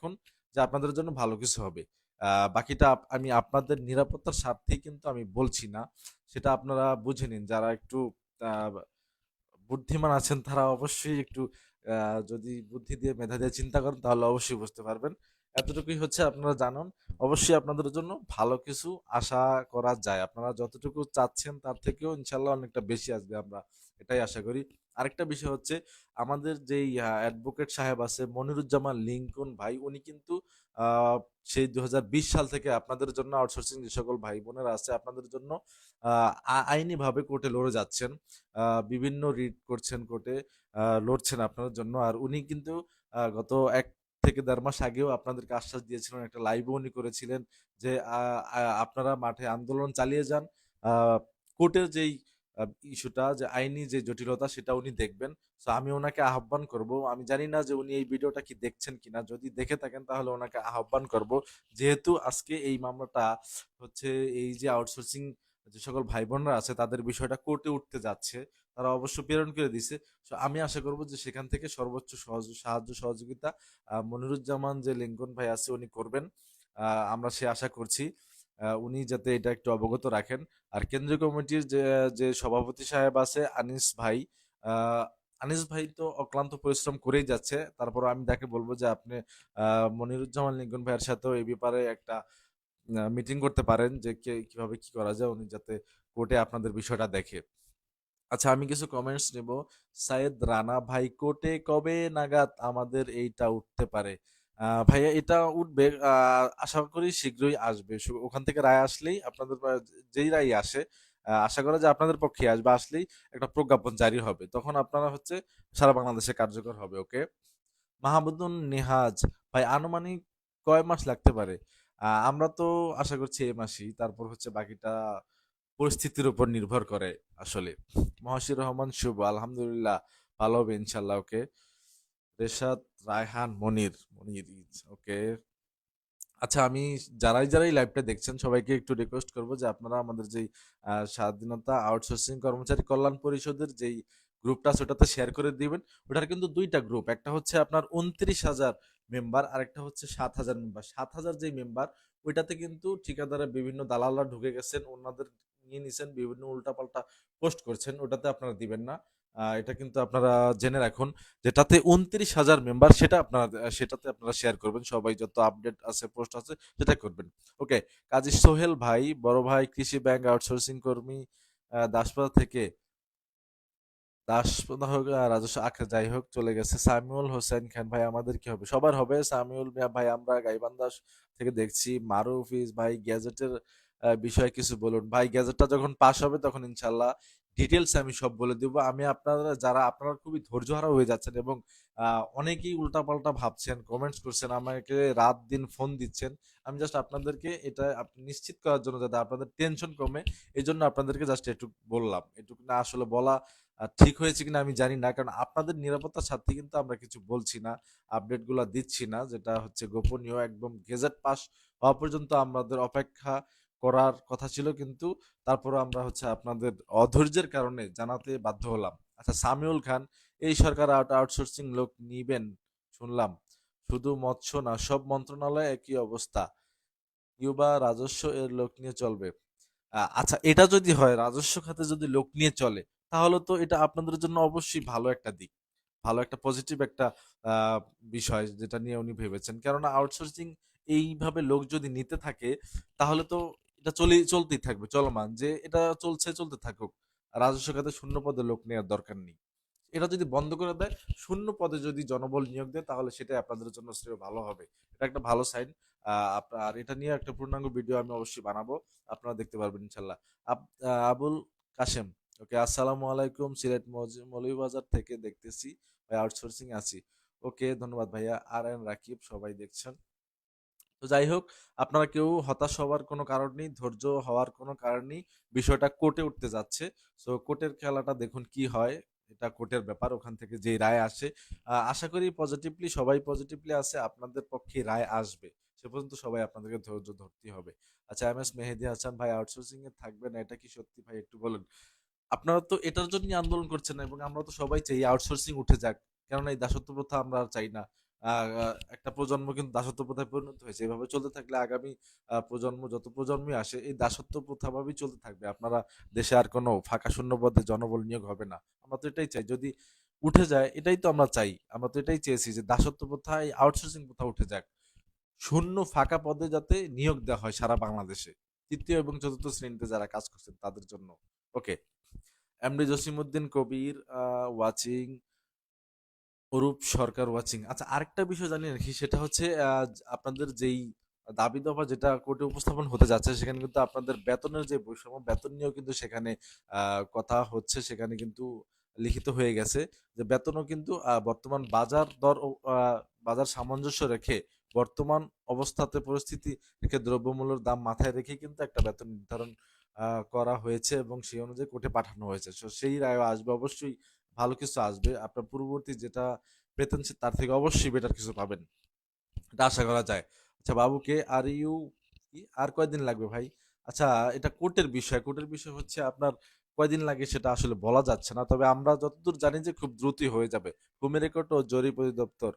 রাখুন যে আপনাদের জন্য ভালো কিছু হবে। বাকিটা আমি আপনাদের নিরাপত্তার স্বার্থেই কিন্তু আমি বলছি না। সেটা আপনারা বুঝে নিন। যারা একটু আ বুদ্ধিমান আছেন তারা অবশ্যই একটু যদি বুদ্ধি দিয়ে মেধা দিয়ে চিন্তা করেন তাহলে অবশ্যই বুঝতে পারবেন। এতটুকুই হচ্ছে আপনারা জানুন। অবশ্যই আপনাদের জন্য ভালো কিছু আশা করা যায়। আপনারা যতটুকু চাচ্ছেন তার থেকেও ইনশাআল্লাহ অনেকটা বেশি আসবে আমরা এটাই আশা করি। আরেকটা বিষয় হচ্ছে আমাদের যেই অ্যাডভোকেট সাহেব আছে মনিরুজ্জামান লিংকন ভাই উনি কিন্তু আ সেই ২০২০ সাল থেকে আপনাদের জন্য আউটসোর্সিং যে সকল ভাই বোনেরা আছে আপনাদের জন্য আ আইনিভাবে কোর্টে লড়ে যাচ্ছেন। বিভিন্ন রিট করছেন কোর্টে, লড়ছেন আপনাদের জন্য। আর উনি কিন্তু গত ১ থেকে ১.৫ মাস আগেও আপনাদেরকে আশ্বাস দিয়েছিলেন, একটা লাইভও উনি করেছিলেন যে, আ আ আপনারা মাঠে আন্দোলন চালিয়ে যান। আ কোর্টের যেই আ ইস্যুটা যে আইনি যে জটিলতা সেটা উনি দেখবেন। সো আমি উনাকে আহ্বান করব। আমি জানি না যে উনি এই ভিডিওটা কি দেখছেন কিনা? যদি দেখে থাকেন তাহলে উনাকে আহ্বান করব। যেহেতু আজকে এই মামলাটা হচ্ছে এই যে আউটসোর্সিং যে সকল ভাই-বোনরা আছে তাদের বিষয়টা কোর্টে উঠতে যাচ্ছে। তারা অবশ্য প্রেরণ করে দিছে। সো আমি আশা করব যে সেখান থেকে সর্বোচ্চ সাহায্য সহযোগিতা মনিরুজ্জামান যে লিংকন ভাই আছে উনি করবেন। আ আমরা সে আশা করছি। উনি যাতে এটা একটু অবগত রাখেন। আর কেন্দ্রীয় কমিটির যে সভাপতি সাহেব আছে আনিস ভাই, আ আনিস ভাই তো অক্লান্ত পরিশ্রম করেই যাচ্ছে। তারপরেও আমি তাকে বলব যে আপনি আ মনিরুজ্জামান লিংকন ভাইয়ের সাথেও এই ব্যাপারে একটা মিটিং করতে পারেন যে কিভাবে কি করা যায় উনি যাতে কোর্টে আপনাদের বিষয়টা দেখে। আচ্ছা আমি কিছু কমেন্টস নেব। সাইয়েদ রানা ভাই কোর্টে কবে নাগাদ আমাদের এইটা উঠতে পারে? ভাইয়া এটা উঠবে আশা করি শীঘ্রই আসবে। ওখান থেকে রায় আসলেই আপনাদের যেই রায় আসে আশা করা যায় আপনাদের পক্ষে আসবে। আসলেই একটা প্রজ্ঞাপন জারি হবে। তখন আপনারা হচ্ছে সারা বাংলাদেশে কার্যকর হবে। ওকে? মাহমুদুন নেহাজ ভাই আনুমানিক কয় মাস লাগতে পারে? আমরা তো আশা করছি এ মাসেই। তারপর হচ্ছে বাকিটা পরিস্থিতির উপর নির্ভর করে আসলে। মহাশির রহমান শুভ আলহামদুলিল্লাহ ভালো হবে ইনশাল্লাহ ওকে। রেশাদ রায়হান মনির ওকে। আচ্ছা আমি যারাই লাইভটা দেখছেন সবাইকে একটু রিকোয়েস্ট করব যে আপনারা আমাদের যেই স্বাধীনতা আউটসোর্সিং কর্মচারী কল্যাণ পরিষদের যেই গ্রুপটা আছে ওটাতে শেয়ার করে দিবেন। ওটার কিন্তু ২ টা গ্রুপ। একটা হচ্ছে আপনার ২৯,০০০ মেম্বার, আরেকটা হচ্ছে ৭,০০০ মেম্বার। ৭,০০০ যেই মেম্বার ওইটাতে কিন্তু ঠিকাদাররা বিভিন্ন দালালরা ঢুকে গেছেন, ওনাদের নিয়ে নিছেন, বিভিন্ন উল্টাপাল্টা পোস্ট করছেন। ওটাতে আপনারা দিবেন না। এটা কিন্তু আপনারা জেনে রাখুন। যেটাতে ২৯,০০০ মেম্বার সেটাতে আপনারা শেয়ার করবেন। সবাই যত আপডেট আছে, পোস্ট আছে সেটা করবেন। ওকে। কাজী সোহেল ভাই, বড় ভাই কৃষি ব্যাংক আউটসোর্সিং কর্মী দাসপাড়া থেকে দাসপ্রদাহ হোক রাজস্ব আচ্ছা যাই হোক চলে গেছে। সামিউল হোসেন খান ভাই আমাদের কি হবে? সবার হবে। সামিউল মিয়া ভাই আমরা গাইবান্ধা থেকে দেখছি। মারুফ ভাই গ্যাজেটের বিষয়ে কিছু বলুন। ভাই গ্যাজেটটা যখন পাস হবে তখন ইনশাআল্লাহ ডিটেইলস আমি সব বলে দিব। আমি আপনারা খুবই ধৈর্যহারা হয়ে যাচ্ছেন এবং অনেকেই উল্টাপাল্টা ভাবছেন, কমেন্টস করছেন, আমাকে রাত-দিন ফোন দিচ্ছেন। আমি জাস্ট আপনাদেরকে এটা নিশ্চিত করার জন্য যাতে আপনাদের টেনশন কমে এজন্য আপনাদেরকে জাস্ট এটুক বললাম। এটুকু না আসলে বলা ঠিক হয়েছে কিনা আমি জানি না। কারণ আপনাদের নিরাপত্তার স্বার্থে কিন্তু আমরা কিছু বলছি না। আপডেট গুলা দিচ্ছি না। যেটা হচ্ছে গোপনীয় একদম গেজেট পাস হওয়া পর্যন্ত আমাদের অপেক্ষা করার কথা ছিল কিন্তু তারপরেও আমরা হচ্ছে আপনাদের অধৈর্যের কারণে জানাতে বাধ্য হলাম। আচ্ছা সামিউল খান, এই সরকার আউটসোর্সিং লোক নিবেন শুনলাম। শুধু মৎস্য না সব মন্ত্রণালয়ে একই অবস্থা। ইউবা রাজস্ব এর লোক নিয়ে চলবে। আচ্ছা এটা যদি হয় রাজস্ব খাতে যদি লোক নিয়ে চলে তাহলে তো এটা আপনাদের জন্য অবশ্যই ভালো একটা দিক। ভালো একটা পজিটিভ একটা আ বিষয় যেটা নিয়ে উনি ভেবেছেন। কেননা আউটসোর্সিং এইভাবে লোক যদি নিতে থাকে তাহলে তো এটা চলতেই থাকবে চলমান যে এটা চলছে চলতে থাকুক। রাজস্ব খাতে শূন্য পদে লোক নেওয়ার দরকার নেই। এটা যদি বন্ধ করে দেয়, শূন্য পদে যদি জনবল নিয়োগ দেয় তাহলে সেটাই আপনাদের জন্য শ্রেয় ভালো হবে। এটা একটা ভালো সাইন। আর এটা নিয়ে একটা পূর্ণাঙ্গ ভিডিও আমি অবশ্যই বানাবো। আপনারা দেখতে পারবেন ইনশাআল্লাহ। আবুল কাশেম, ওকে আসসালামু আলাইকুম সিলেট মৌলভীবাজার থেকে দেখতেছি। ভাই আউটসোর্সিং আছি। ওকে ধন্যবাদ ভাইয়া। আর রাকিব সবাই দেখছেন। তো যাই হোক আপনারা কেউ হতাশ হওয়ার কোনো কারণ নেই, ধৈর্য হওয়ার কোনো কারণ নেই। বিষয়টা কোর্টে উঠতে যাচ্ছে। সো কোর্টের খেলাটা দেখুন কি হয়। এটা কোর্টের ব্যাপার। ওখান থেকে যেই রায় আসে আশা করি সবাই পজিটিভলি আছে। আপনাদের পক্ষে রায় আসবে। সে পর্যন্ত সবাই আপনাদেরকে ধৈর্য ধরতেই হবে। আচ্ছা এমএস মেহেদী হাসান ভাই আউটসোর্সিং এ থাকবেন এটা কি সত্যি ভাই একটু বলুন। আপনারা তো এটার জন্যই আন্দোলন করছেন এবং আমরা তো সবাই চাই আউটসোর্সিং উঠে যাক। কেননা এই দাসত্ব প্রথা আমরা আর চাই না। একটা প্রজন্ম কিন্তু দাসত্ব প্রথায় পরিণত হয়েছে। এভাবে চলতে থাকলে আগামী প্রজন্ম যত প্রজন্মই আসে এই দাসত্ব প্রথাভাবেই চলতে থাকবে। আপনারা দেশে আর কোনো ফাঁকা শূন্য পদে জনবল নিয়োগ হবে না। আমরা তো এটাই চাই। যদি উঠে যায় এটাই তো আমরা চাই। আমরা তো এটাই চেয়েছি যে দাসত্ব প্রথা, এই আউটসোর্সিং প্রথা উঠে যাক। শূন্য ফাঁকা পদে যাতে নিয়োগ দেওয়া হয় সারা বাংলাদেশে। ৩য় এবং ৪র্থ শ্রেণীতে যারা কাজ করছেন তাদের জন্য। ওকে। এমডি জসিমউদ্দিন কবির ওয়াচিং, অরূপ সরকার ওয়াচিং। আচ্ছা, আরেকটা বিষয় জানিয়ে রাখি, সেটা হচ্ছে আপনাদের যেই দাবি দাবা যেটা কোর্টে উপস্থাপন হতে যাচ্ছে সেখানে কিন্তু আপনাদের বেতনের যে বৈষম্য, বেতন নিয়েও কিন্তু সেখানে কথা হচ্ছে, সেখানে কিন্তু লিখিত হয়ে গেছে যে বেতনও কিন্তু বর্তমান বাজার দর ও বাজার সামঞ্জস্য রেখে, বর্তমান অবস্থাতে পরিস্থিতি রেখে, দ্রব্যমূল্যের দাম মাথায় রেখে কিন্তু একটা বেতন নির্ধারণ করা হয়েছে এবং সেই অনুযায়ী কোর্টে পাঠানো হয়েছে। সো সেই রায় আসবে অবশ্যই, ভালো কিছু আসবে। আপনার পূর্ববর্তী যেটা পেতেন তার থেকে অবশ্যই বেটার কিছু পাবেন। এটা আশা করা যায়। আচ্ছা বাবুকে আর ইউ কি আর কয়দিন লাগবে ভাই? আচ্ছা, এটা কোর্টের বিষয়। কোর্টের বিষয় হচ্ছে আপনার কয়দিন লাগে সেটা আসলে বলা যাচ্ছে না। তবে আমরা যতদূর জানি যে খুব দ্রুতই হয়ে যাবে। ভূমি রেকর্ড ও জরিপ অধিদপ্তর,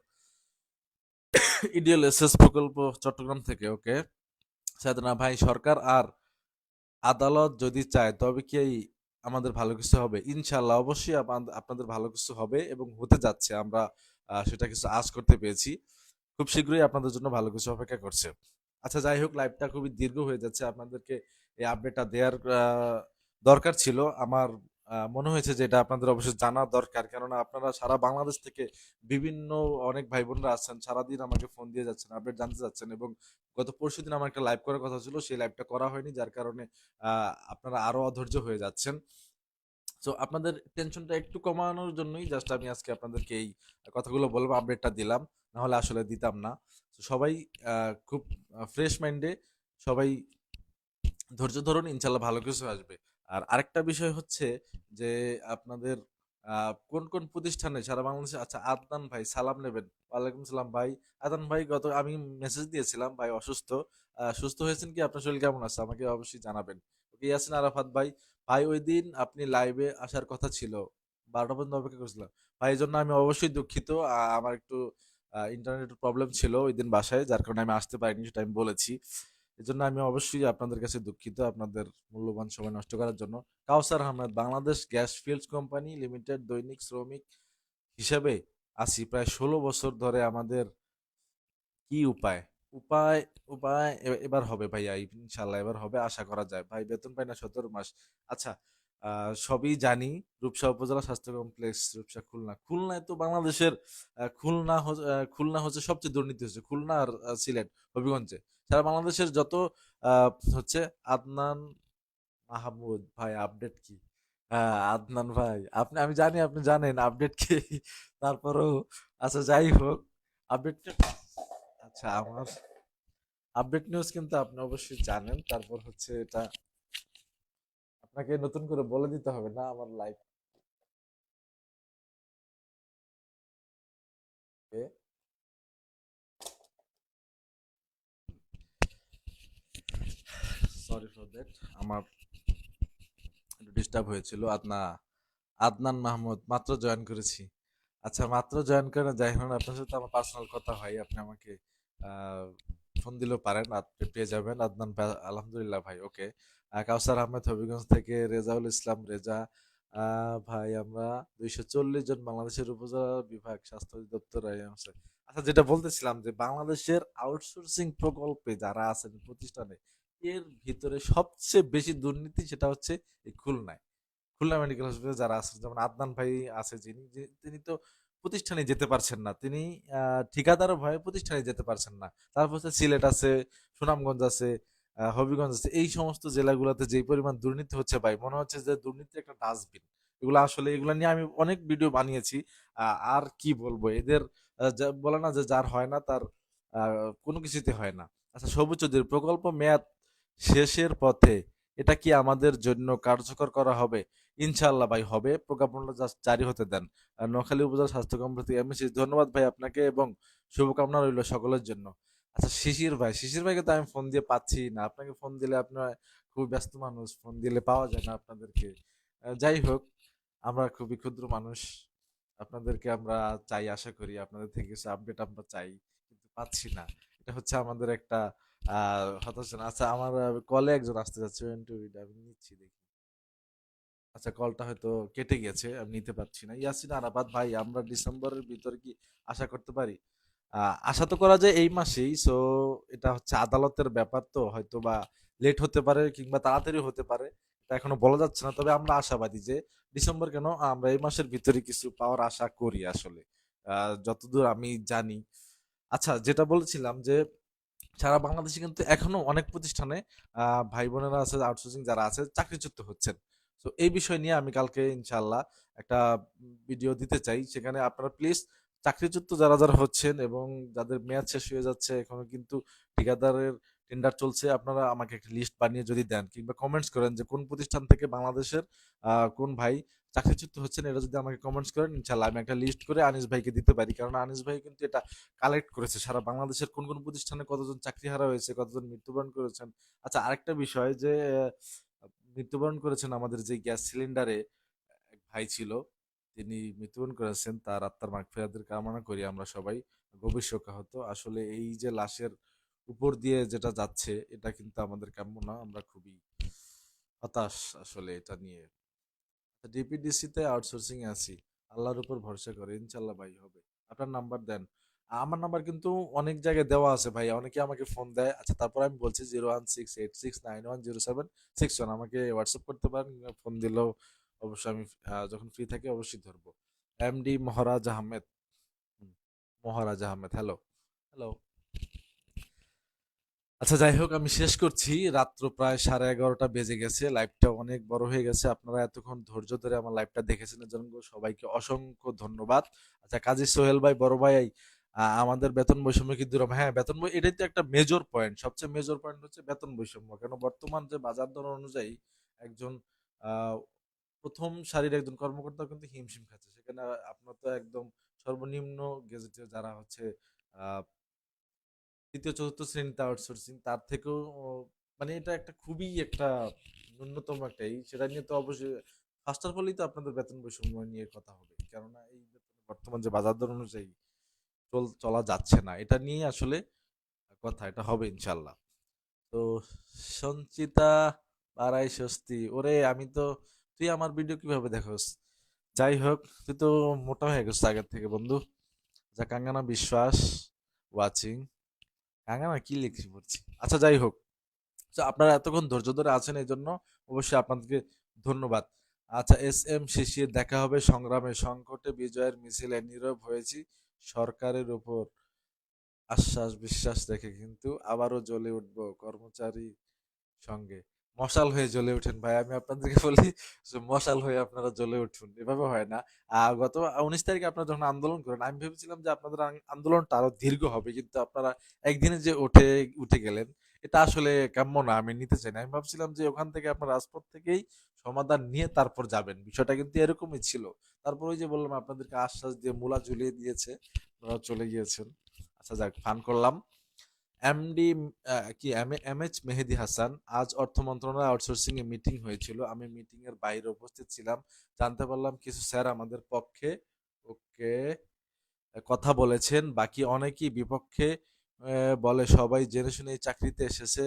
ইডিএল এসএস প্রকল্প, চট্টগ্রাম থেকে। ওকে। সায়দানা ভাই, সরকার আর আদালত যদি চায় তবে কি আমাদের ভালো কিছু হবে? ইনশাল্লাহ অবশ্যই আপনাদের ভালো কিছু হবে এবং হতে যাচ্ছে। আমরা সেটা কিছু আঁচ করতে পেরেছি। খুব শীঘ্রই আপনাদের জন্য ভালো কিছু অপেক্ষা করছে। আচ্ছা যাই হোক, লাইভটা খুবই দীর্ঘ হয়ে যাচ্ছে। আপনাদেরকে এই আপডেটটা দেওয়ার দরকার ছিল। আমার মনে হয়েছে যে এটা আপনাদের অবশ্যই জানা দরকার। কেননা আপনারা সারা বাংলাদেশ থেকে বিভিন্ন অনেক ভাই বোনরা আছেন, সারাদিন আমাকে ফোন দিয়ে যাচ্ছেন, আপডেট জানতে চাচ্ছেন। এবং গত পরশুদিন আমার একটা লাইভ করার কথা ছিল, সেই লাইভটা করা হয়নি, যার কারণে আপনারা আরো অধৈর্য হয়ে যাচ্ছেন। তো আপনাদের টেনশনটা একটু কমানোর জন্যই জাস্ট আমি আজকে আপনাদেরকে এই কথাগুলো বলবো, আপডেটটা দিলাম। না হলে আসলে দিতাম না। তো সবাই খুব ফ্রেশ মাইন্ডে সবাই ধৈর্য ধরুন, ইনশাল্লাহ ভালো কিছু আসবে। আর আরেকটা বিষয় হচ্ছে যে আপনাদের কোন কোন প্রতিষ্ঠানে সারা বাংলাদেশে, আচ্ছা আদনান ভাই সালাম নেবেন। ওয়ালাইকুম সালাম ভাই। আদনান ভাই, গত আমি মেসেজ দিয়েছিলাম ভাই অসুস্থ, সুস্থ হয়েছেন কি? আপনার শরীর কেমন আছে আমাকে অবশ্যই জানাবেন। ওকে। ইয়াসিন আরাফাত ভাই, ভাই ওই দিন আপনি লাইভে আসার কথা ছিল, 12টা পর্যন্ত অপেক্ষা করছিলাম ভাই, এই জন্য আমি অবশ্যই দুঃখিত। আমার একটু ইন্টারনেট প্রবলেম ছিল ওই দিন বাসায়, যার কারণে আমি আসতে পারিনি, সেটা আমি বলেছি। এজন্য আমি অবশ্যই আপনাদের কাছে দুঃখিত আপনাদের মূল্যবান সময় নষ্ট করার জন্য। Kawsar Ahmed, Bangladesh gas fields company limited দৈনিক শ্রমিক হিসেবে আছি প্রায় ১৬ বছর ধরে। আমাদের কি উপায়? উপায় উপায় এবার হবে ভাইয়া, ইনশাল্লাহ এবার হবে, আশা করা যায়। ভাই বেতন পাই না ১৭ মাস। আচ্ছা, সবই জানি। রূপসা উপজেলা স্বাস্থ্য কমপ্লেক্স, রূপসা, খুলনা। খুলনায় তো বাংলাদেশের খুলনা হচ্ছে সবচেয়ে দুর্নীতি হচ্ছে, খুলনা আর সিলেট, হবিগঞ্জে। সারা বাংলাদেশের যত হচ্ছে আদনান মাহমুদ ভাই, আপডেট কি? হ্যাঁ আদনান ভাই, আমি জানি আপনি জানেন আপডেট কি। তারপরেও আচ্ছা যাই হোক, আপডেট, আচ্ছা আমার আপডেট নিউজ কিন্তু আপনি অবশ্যই জানেন। তারপর হচ্ছে এটা আপনাকে নতুন করে বলে দিতে হবে না আমার লাইফে। সরি ফর দ্যাট, আমার একটু ডিস্টার্ব হয়েছিল। আদনান মাহমুদ, মাত্র জয়েন করেছি। আচ্ছা মাত্র জয়েন করে যাই হোক, আপনার সাথে আমার পার্সোনাল কথা হয়, আপনি আমাকে ফোন দিলেও পারেন, আপনি পেয়ে যাবেন আদনান ভাই। আলহামদুলিল্লাহ ভাই। ওকে। কাউসার আহমেদ হবিগঞ্জ থেকে, রেজাউল ইসলাম রেজা, ভাই আমরা 240 জন বাংলাদেশের উপজেলা বিভাগ স্বাস্থ্য অধিদপ্তর আছে। আচ্ছা, যেটা বলতেছিলাম যে বাংলাদেশের আউটসোর্সিং প্রকল্পে যারা আছেন প্রতিষ্ঠানে, এর ভিতরে সবচেয়ে বেশি দুর্নীতি সেটা হচ্ছে এই খুলনায়। খুলনা মেডিকেল হসপিটালে যারা আছেন, যেমন আদনান ভাই আছে যিনি, তিনি তো প্রতিষ্ঠানে যেতে পারছেন না। তিনি ঠিকাদারের ভয়ে প্রতিষ্ঠানে যেতে পারছেন না। তারপর হচ্ছে সিলেট আছে, সুনামগঞ্জ আছে, হবিগঞ্জ আছে। এই সমস্ত জেলাগুলোতে যেই পরিমাণ দুর্নীতি হচ্ছে ভাই, মনে হচ্ছে যে দুর্নীতির একটা ডাস্টবিন। এগুলো আসলে, এগুলো নিয়ে আমি অনেক ভিডিও বানিয়েছি। আর কি বলবো, এদের বলে না যে যার হয় না তার কোনো কিছুতে হয় না। আচ্ছা, সবুজ চৌধুরী, প্রকল্প মেয়াদ শেষের পথে, এটা কি আমাদের জন্য কার্যকর করা হবে? ইনশাআল্লাহ ভাই হবে, প্রজ্ঞাপনটা জাস্ট জারি হতে দেন। আর নোয়াখালী উপজেলা স্বাস্থ্য কমপ্লেক্স এমএসি, ধন্যবাদ ভাই আপনাকে এবং শুভকামনা রইল সকলের জন্য। আচ্ছা শিশির ভাই, শিশির ভাইকে তো আমি ফোন দিয়ে পাচ্ছি না। আপনাকে ফোন দিলে আপনার খুব ব্যস্ত মানুষ, ফোন দিলে পাওয়া যায় না আপনাদেরকে। যাই হোক, আমরা খুবই ক্ষুদ্র মানুষ। আপনাদেরকে আমরা চাই, আশা করি আপনাদের থেকে কিছু আপডেট আমরা চাই, কিন্তু পাচ্ছি না। এটা হচ্ছে আমাদের একটা হতাশা। আচ্ছা, আমার কলে একজন আসতে যাচ্ছে, আমি নিচ্ছি, দেখি। আচ্ছা, কলটা হয়তো কেটে গেছে, আমি নিতে পারছি না। ইয়াসিন আরাফাত ভাই, আমরা ডিসেম্বরের ভিতরে কি আশা করতে পারি? আশা তো করা যায় এই মাসেই। সো এটা হচ্ছে আদালতের ব্যাপার, তো হয়তো বা লেট হতে পারে কিংবা তাড়াতাড়ি হতে পারে, এটা এখনো বলা যাচ্ছে না। তবে আমরা আশাবাদী যে ডিসেম্বর কেন, আমরা এই মাসের ভিতরে কিছু পাওয়ার আশা করি আসলে, যতদূর আমি জানি। আচ্ছা, যেটা বলেছিলাম যে সারা বাংলাদেশে কিন্তু এখনো অনেক প্রতিষ্ঠানে ভাই বোনেরা আছে, আউটসোর্সিং যারা আছে চাকরিচ্যুত হচ্ছেন। তো এই বিষয় নিয়ে আমি কালকে ইনশাল্লাহ একটা ভিডিও দিতে চাই। সেখানে আপনারা প্লিজ চাকরিচ্যুত যারা যারা হচ্ছেন এবং যাদের মেয়াদ শেষ হয়ে যাচ্ছে, এখনো কিন্তু ঠিকাদারের টেন্ডার চলছে, আপনারা আমাকে একটা লিস্ট বানিয়ে যদি দেন কিংবা কমেন্টস করেন যে কোন প্রতিষ্ঠান থেকে বাংলাদেশের কোন ভাই চাকরিচ্যুত হচ্ছেন, এটা যদি আমাকে কমেন্টস করেন, ইনশাল্লাহ আমি একটা লিস্ট করে আনিস ভাইকে দিতে পারি। কারণ আনিস ভাই কিন্তু এটা কালেক্ট করেছে সারা বাংলাদেশের কোন কোন প্রতিষ্ঠানে কতজন চাকরিহারা হয়েছে, কতজন মৃত্যুবরণ করেছেন। আচ্ছা, আরেকটা বিষয় যে মৃত্যুবরণ করেছেন আমাদের যে গ্যাস সিলিন্ডারে এক ভাই ছিল, তিনি মৃত্যুবরণ করেছেন, তার আত্মার মাগফিরাতের কামনা করি আমরা সবাই। গভীর শোকাহত আসলে, এই যে লাশের উপর দিয়ে যেটা যাচ্ছে, এটা কিন্তু আমাদের কাম্য না। আমরা খুবই হতাশ আসলে এটা নিয়ে। ডিপিডিসি তে আউটসোর্সিং এ আছি, আল্লাহর উপর ভরসা করে ইনশাল্লাহ ভাই হবে। আপনার নাম্বার দেন। আমার নাম্বার কিন্তু অনেক জায়গায় দেওয়া আছে ভাই, অনেকে আমাকে ফোন দেয়। আচ্ছা, তারপর আমি বলছি 01686910761, আমাকে হোয়াটসঅ্যাপ করতে পারেন, ফোন দিলেও অবশ্যই আমি যখন ফ্রি থাকি অবশ্যই ধরবো। এমডি মহারাজ আহমেদ। হুম, মহারাজ আহমেদ, হ্যালো। হ্যালো। আচ্ছা, যাই হোক, আমি শেষ করছি। রাত্র প্রায় 11:30 বেজে গেছে, লাইভটা অনেক বড় হয়ে গেছে। আপনারা এতক্ষণ ধৈর্য ধরে আমার লাইভটা দেখেছেন, এর জন্য সবাইকে অসংখ্য ধন্যবাদ। আচ্ছা, কাজী সোহেল ভাই, বড় ভাই, আমাদের বেতন বৈষম্য কি দূর হবে? হ্যাঁ, বেতন এটাই তো একটা মেজর পয়েন্ট, সবচেয়ে মেজর পয়েন্ট হচ্ছে বেতন বৈষম্য। কেন, বর্তমান যে বাজার দর অনুযায়ী একজন আহ, প্রথম সারির একজন কর্মকর্তা কিন্তু হিমশিম খাচ্ছে। সেখানে আপনার তো একদম সর্বনিম্ন গেজেটে যারা হচ্ছে তৃতীয় চতুর্থ শ্রেণীতে আউটসোর্সিং, তার থেকেও মানে এটা একটা খুবই একটা ন্যূনতম একটা সেটা নিয়ে তো অবশ্যই ফার্স্ট অফ অলই তো আপনাদের বেতন বৈষম্য নিয়ে কথা হবে। কেননা এই বেতনে বর্তমান যে বাজার দর অনুযায়ী চলা যাচ্ছে না, এটা নিয়ে আসলে কথা, এটা হবে ইনশাল্লাহ। তো সঞ্চিতা বাড়াই স্বস্তি, ওরে আমি তো, তুই আমার ভিডিও কিভাবে দেখোস? যাই হোক, তুই তো মোটা হয়ে গেছিস আগের থেকে বন্ধু। যা, কাঙ্গানা বিশ্বাস ওয়াচিং, কাঙ্গানা কি লিখছি পড়ছি। আচ্ছা, যাই হোক, তো আপনারা এতক্ষণ ধৈর্য ধরে আছেন, এই জন্য অবশ্যই আপনাদেরকে ধন্যবাদ। আচ্ছা, এস এম শিশির, দেখা হবে সংগ্রামে, সংকটে বিজয়ের মিছিলে নীরব হয়েছি সরকারের উপর আশ্বাস বিশ্বাস রেখে, কিন্তু আবারও জ্বলে উঠবো কর্মচারী সঙ্গে। মশাল হয়ে জ্বলে উঠেন ভাই, আমি আপনাদেরকে বলি যে মশাল হয়ে আপনারা জ্বলে উঠুন, এভাবে হয় না। গত 19 তারিখে আপনারা যখন আন্দোলন করেন, আমি ভেবেছিলাম যে আপনাদের আন্দোলনটা আরো দীর্ঘ হবে, কিন্তু আপনারা একদিনে যে উঠে গেলেন, এটা আসলে কাম্য না, আমি নিতে চাই না। আমি ভাবছিলাম যে ওখান থেকে আপনার রাজপথ থেকেই সমাধান নিয়ে তারপর যাবেন, বিষয়টা কিন্তু এরকমই ছিল। তারপর ওই যে বললাম আপনাদেরকে আশ্বাস দিয়ে মূলা ঝুলিয়ে দিয়েছে, আপনারা চলে গিয়েছেন। আচ্ছা, যাক, ফান করলাম। এমডি কি এম এইচ মেহেদি হাসান, আজ অর্থ মন্ত্রণালয় আউটসোর্সিং এ মিটিং হয়েছিল, আমি মিটিং এর বাইরে উপস্থিত ছিলাম। জানতে পারলাম কিছু স্যার আমাদের পক্ষে ওকে কথা বলেছেন, বাকি অনেকেই বিপক্ষে। বলে সবাই জেনে শুনে এই চাকরিতে এসেছে,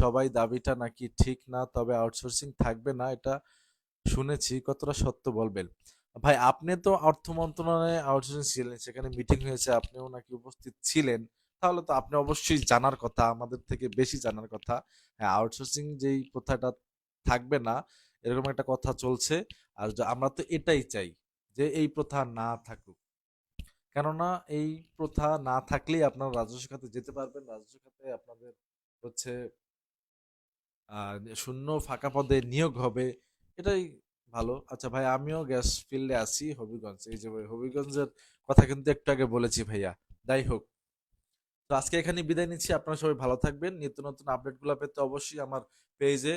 সবাই দাবিটা নাকি ঠিক না, তবে আউটসোর্সিং থাকবে না, এটা শুনেছি, কতটা সত্য বলবেন? ভাই, আপনি তো অর্থ মন্ত্রণালয়ে আউটসোর্সিং ছিলেন, সেখানে মিটিং হয়েছে, আপনিও নাকি উপস্থিত ছিলেন, তাহলে তো আপনি অবশ্যই জানার কথা, আমাদের থেকে বেশি জানার কথা। হ্যাঁ, আউটসোর্সিং যেই প্রথাটা থাকবে না, এরকম একটা কথা চলছে। আর আমরা তো এটাই চাই যে এই প্রথা না থাকুক। কেননা এই প্রথা না থাকলেই আপনারা রাজস্ব খাতে যেতে পারবেন, রাজস্ব খাতে আপনাদের হচ্ছে শূন্য ফাঁকা পদে নিয়োগ হবে, এটাই ভালো। আচ্ছা ভাই, আমিও গ্যাস ফিল্ডে আছি হবিগঞ্জ, এই যে ভাই, হবিগঞ্জের কথা কিন্তু একটু আগে বলেছি ভাইয়া। যাই হোক, তো আজকে এখানে বিদায় নিচ্ছি। আপনারা সবাই ভালো থাকবেন। নিত্য নতুন আপডেটগুলো পেতে অবশ্যই আমার পেজে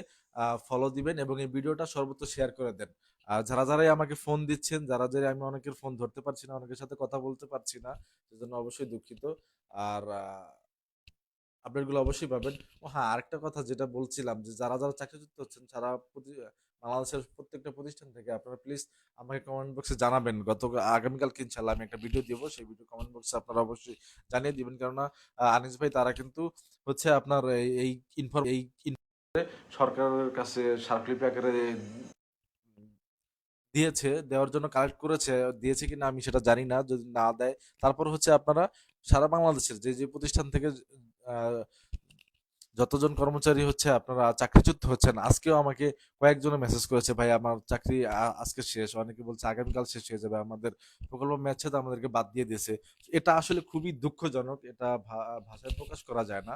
ফলো দিবেন এবং এই ভিডিওটা সর্বত্র শেয়ার করে দেন। আর যারা যারাই আমাকে ফোন দিচ্ছেন, যারা যারা, আমি অনেকের ফোন ধরতে পারছি না, অনেকের সাথে কথা বলতে পারছি না, সেজন্য অবশ্যই দুঃখিত। আর আপডেটগুলো অবশ্যই পাবেন। ও হ্যাঁ, আরেকটা কথা যেটা বলছিলাম যে যারা চাকরিচ্যুত হচ্ছেন সারা বাংলাদেশের প্রত্যেকটা প্রতিষ্ঠান থেকে আপনারা প্লিজ আমাকে কমেন্ট বক্সে জানাবেন। আগামীকালকে ইনশাআল্লাহ আমি একটা ভিডিও দিব। সেই ভিডিও কমেন্ট বক্সে আপনারা অবশ্যই জানিয়ে দিবেন। কেননা আনিস ভাই তারা কিন্তু হচ্ছে আপনার এই সরকারের কাছে স্মারকলিপি আকারে দিয়েছে, দেওয়ার জন্য কালেক্ট করেছে, দিয়েছে কিনা আমি সেটা জানি না। যদি না দেয়, তারপর হচ্ছে আপনারা সারা বাংলাদেশের যে প্রতিষ্ঠান থেকে আহ, যতজন কর্মচারী হচ্ছে আপনারা চাকরিচ্যুত হচ্ছেন, আজকেও আমাকে কয়েকজনে মেসেজ করেছে, ভাই আমার চাকরি আজকে শেষ, অনেকে বলছে আগামীকাল শেষ হয়ে যাবে, আমাদের প্রকল্প ম্যাচে তো আমাদেরকে বাদ দিয়ে দিয়েছে। এটা আসলে খুবই দুঃখজনক, এটা ভাষায় প্রকাশ করা যায় না।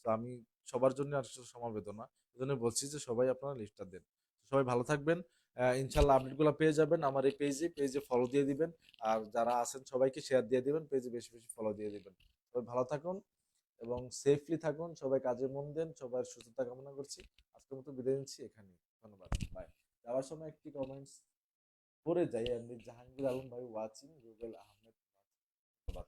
তো আমি সবার জন্য আসলে সমবেদনা, এই জন্য বলছি যে সবাই আপনারা লিস্টটা দেন। সবাই ভালো থাকবেন। ইনশাল্লাহ আপডেটগুলো পেয়ে যাবেন আমার এই পেজে ফলো দিয়ে দিবেন। আর যারা আছেন সবাইকে শেয়ার দিয়ে দিবেন, পেজে বেশি বেশি ফলো দিয়ে দিবেন। সবাই ভালো থাকুন এবং সেফলি থাকুন, সবাই কাজে মন দেন, সবার সুস্থতা কামনা করছি। আজকের মতো বিদায় নিচ্ছি এখানে। ধন্যবাদ, বাই। যাওয়ার সময় একটি কমেন্টস করে যাই, আমি জাহাঙ্গীর আলম ভাই ওয়াচিং, রুবেল আহমেদ। ধন্যবাদ।